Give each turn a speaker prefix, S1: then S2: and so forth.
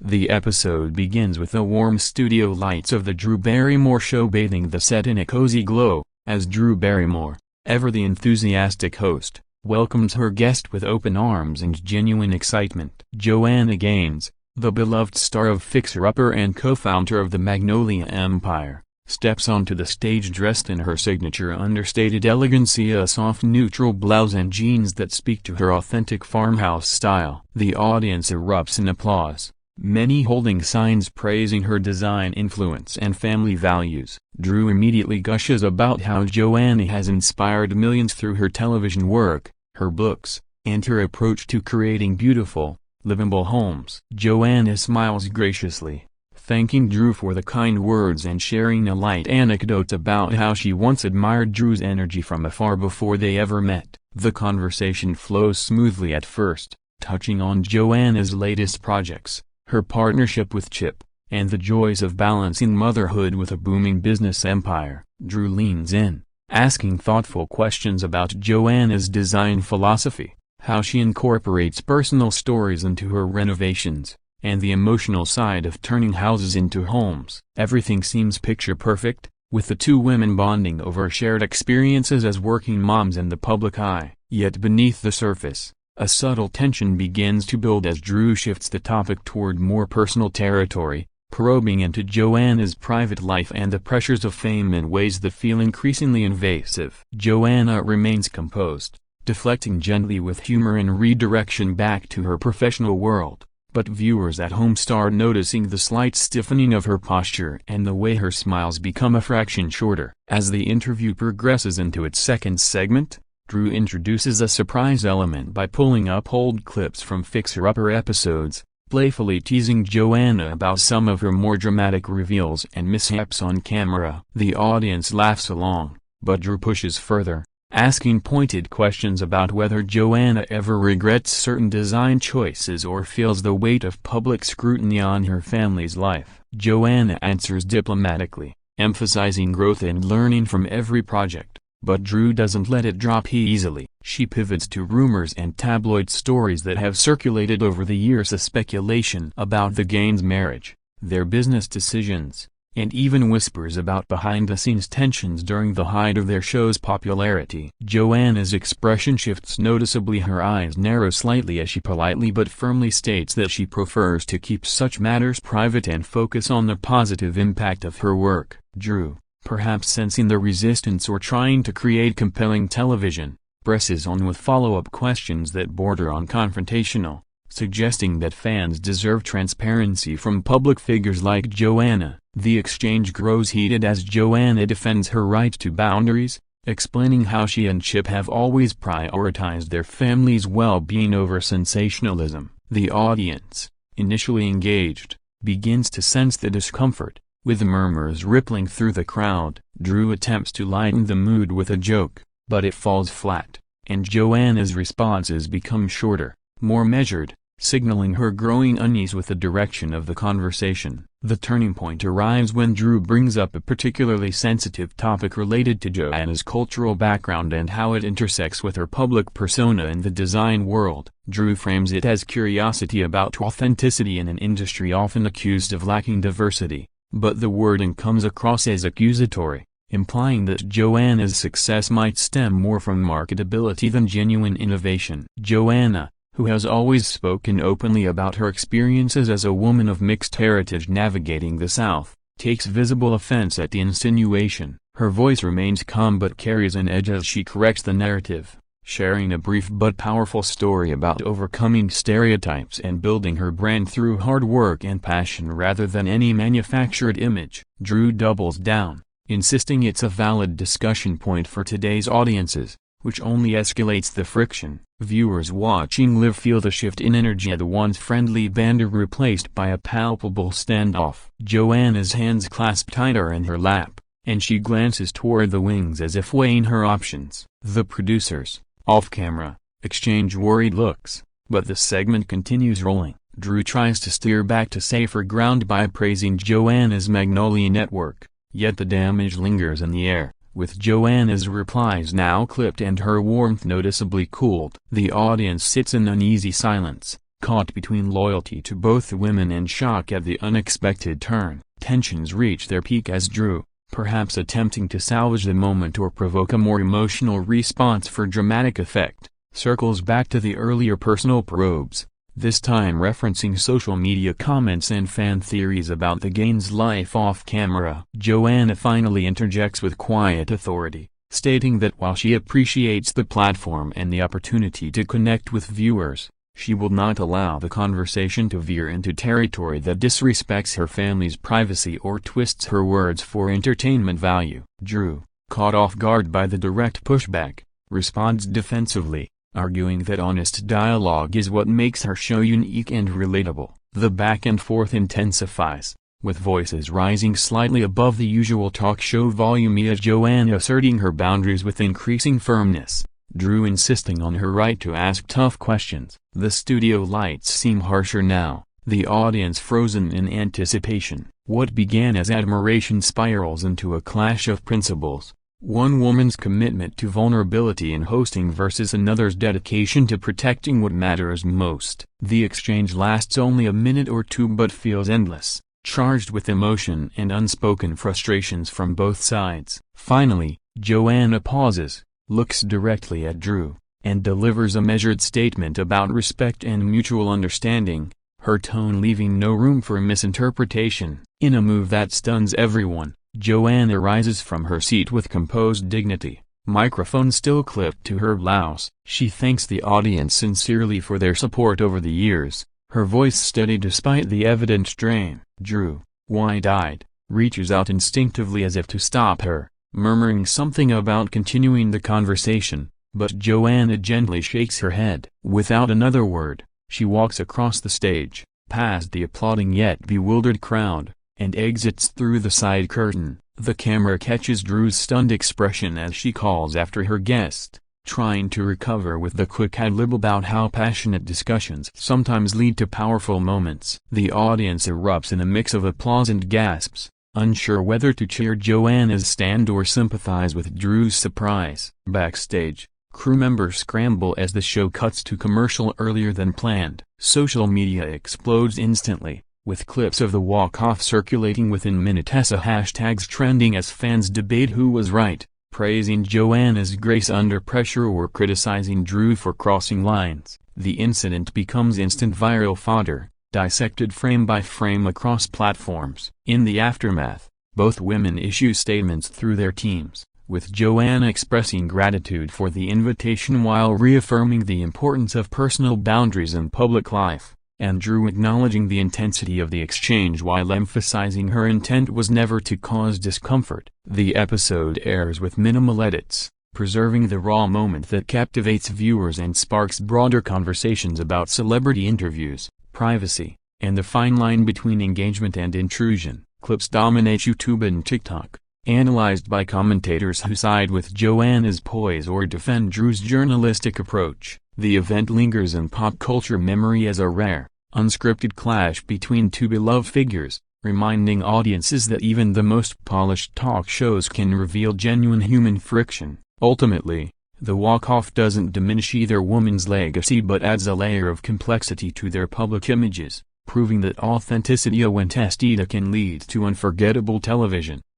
S1: The episode begins with the warm studio lights of the Drew Barrymore Show bathing the set in a cozy glow, as Drew Barrymore, ever the enthusiastic host, welcomes her guest with open arms and genuine excitement. Joanna Gaines, the beloved star of Fixer Upper and co-founder of the Magnolia Empire, steps onto the stage dressed in her signature understated elegancy, a soft neutral blouse and jeans that speak to her authentic farmhouse style. The audience erupts in applause, many holding signs praising her design influence and family values. Drew immediately gushes about how Joanna has inspired millions through her television work, her books, and her approach to creating beautiful, livable homes. Joanna smiles graciously, thanking Drew for the kind words and sharing a light anecdote about how she once admired Drew's energy from afar before they ever met. The conversation flows smoothly at first, touching on Joanna's latest projects, her partnership with Chip, and the joys of balancing motherhood with a booming business empire. Drew leans in, asking thoughtful questions about Joanna's design philosophy, how she incorporates personal stories into her renovations, and the emotional side of turning houses into homes. Everything seems picture-perfect, with the two women bonding over shared experiences as working moms in the public eye. Yet beneath the surface, a subtle tension begins to build as Drew shifts the topic toward more personal territory, probing into Joanna's private life and the pressures of fame in ways that feel increasingly invasive. Joanna remains composed, deflecting gently with humor and redirection back to her professional world. But viewers at home start noticing the slight stiffening of her posture and the way her smiles become a fraction shorter. As the interview progresses into its second segment, Drew introduces a surprise element by pulling up old clips from Fixer Upper episodes, playfully teasing Joanna about some of her more dramatic reveals and mishaps on camera. The audience laughs along, but Drew pushes further, asking pointed questions about whether Joanna ever regrets certain design choices or feels the weight of public scrutiny on her family's life. Joanna answers diplomatically, emphasizing growth and learning from every project, but Drew doesn't let it drop easily. She pivots to rumors and tabloid stories that have circulated over the years, a speculation about the Gaines marriage, their business decisions, and even whispers about behind-the-scenes tensions during the height of their show's popularity. Joanna's expression shifts noticeably, her eyes narrow slightly as she politely but firmly states that she prefers to keep such matters private and focus on the positive impact of her work. Drew, perhaps sensing the resistance or trying to create compelling television, presses on with follow-up questions that border on confrontational, suggesting that fans deserve transparency from public figures like Joanna. The exchange grows heated as Joanna defends her right to boundaries, explaining how she and Chip have always prioritized their family's well-being over sensationalism. The audience, initially engaged, begins to sense the discomfort, with murmurs rippling through the crowd. Drew attempts to lighten the mood with a joke, but it falls flat, and Joanna's responses become shorter, more measured, signaling her growing unease with the direction of the conversation. The turning point arrives when Drew brings up a particularly sensitive topic related to Joanna's cultural background and how it intersects with her public persona in the design world. Drew frames it as curiosity about authenticity in an industry often accused of lacking diversity, but the wording comes across as accusatory, implying that Joanna's success might stem more from marketability than genuine innovation. Joanna, who has always spoken openly about her experiences as a woman of mixed heritage navigating the South, takes visible offense at the insinuation. Her voice remains calm but carries an edge as she corrects the narrative, sharing a brief but powerful story about overcoming stereotypes and building her brand through hard work and passion rather than any manufactured image. Drew doubles down, insisting it's a valid discussion point for today's audiences, which only escalates the friction. Viewers watching live feel the shift in energy, the once friendly banter replaced by a palpable standoff. Joanna's hands clasp tighter in her lap, and she glances toward the wings as if weighing her options. The producers, off-camera, exchange worried looks, but the segment continues rolling. Drew tries to steer back to safer ground by praising Joanna's Magnolia network, yet the damage lingers in the air, with Joanna's replies now clipped and her warmth noticeably cooled. The audience sits in uneasy silence, Caught between loyalty to both women and shock at the unexpected turn, tensions reach their peak as Drew, perhaps attempting to salvage the moment or provoke a more emotional response for dramatic effect, circles back to the earlier personal probes, this time referencing social media comments and fan theories about the Gaines' life off-camera. Joanna finally interjects with quiet authority, stating that while she appreciates the platform and the opportunity to connect with viewers, she will not allow the conversation to veer into territory that disrespects her family's privacy or twists her words for entertainment value. Drew, caught off guard by the direct pushback, responds defensively, arguing that honest dialogue is what makes her show unique and relatable. The back and forth intensifies, with voices rising slightly above the usual talk show volume as Joanna asserting her boundaries with increasing firmness, Drew insisting on her right to ask tough questions. The studio lights seem harsher now, the audience frozen in anticipation. What began as admiration spirals into a clash of principles, one woman's commitment to vulnerability in hosting versus another's dedication to protecting what matters most. The exchange lasts only a minute or two but feels endless, charged with emotion and unspoken frustrations from both sides. Finally, Joanna pauses, looks directly at Drew, and delivers a measured statement about respect and mutual understanding, her tone leaving no room for misinterpretation. In a move that stuns everyone, Joanna rises from her seat with composed dignity, microphone still clipped to her blouse. She thanks the audience sincerely for their support over the years, her voice steady despite the evident strain. Drew, wide-eyed, reaches out instinctively as if to stop her, murmuring something about continuing the conversation, but Joanna gently shakes her head. Without another word, she walks across the stage, past the applauding yet bewildered crowd, and exits through the side curtain. The camera catches Drew's stunned expression as she calls after her guest, trying to recover with the quick ad-lib about how passionate discussions sometimes lead to powerful moments. The audience erupts in a mix of applause and gasps, unsure whether to cheer Joanna's stand or sympathize with Drew's surprise. Backstage, crew members scramble as the show cuts to commercial earlier than planned. Social media explodes instantly, with clips of the walk-off circulating within minutes. Hashtags trending as fans debate who was right, praising Joanna's grace under pressure or criticizing Drew for crossing lines. The incident becomes instant viral fodder, dissected frame by frame across platforms. In the aftermath, both women issue statements through their teams, with Joanna expressing gratitude for the invitation while reaffirming the importance of personal boundaries in public life, and Drew acknowledging the intensity of the exchange while emphasizing her intent was never to cause discomfort. The episode airs with minimal edits, preserving the raw moment that captivates viewers and sparks broader conversations about celebrity interviews, privacy, and the fine line between engagement and intrusion. Clips dominate YouTube and TikTok, analyzed by commentators who side with Joanna's poise or defend Drew's journalistic approach. The event lingers in pop culture memory as a rare, unscripted clash between two beloved figures, reminding audiences that even the most polished talk shows can reveal genuine human friction. Ultimately, the walk-off doesn't diminish either woman's legacy but adds a layer of complexity to their public images, proving that authenticity when tested can lead to unforgettable television.